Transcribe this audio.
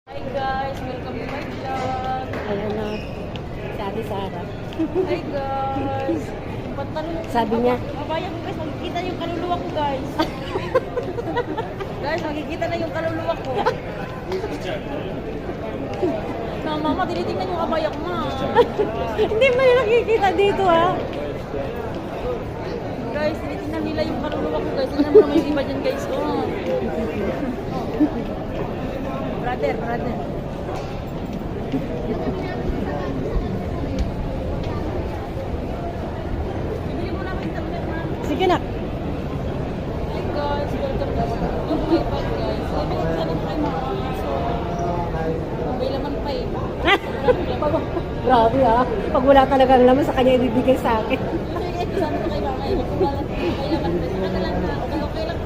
Hi guys, welcome to my vlog. Ayan na, si Ate Sara. Hi guys. Sabi niya, Abaya ko guys, makikita yung kaluluwa ko guys. Guys, makikita na yung kaluluwa ko. Na mama, tinitingnan yung abaya ko ma. hindi mo yung nakikita dito ha. Guys, tinitingnan nila yung kaluluwa ko guys. Tingnan mo naman yung iba dyan guys. Oh. Brother. Bibili mo naman yung tablet ma. Sige na. Hi guys, welcome to my vlog guys. Sabi ko sana kayo mga so may laman pa eh. Grabe ha. Pag wala talagang laman sa kanya ibibigay sa akin. Kasi sana ko kailangan eh. Kung wala may laman pa sa kanila na okay lang.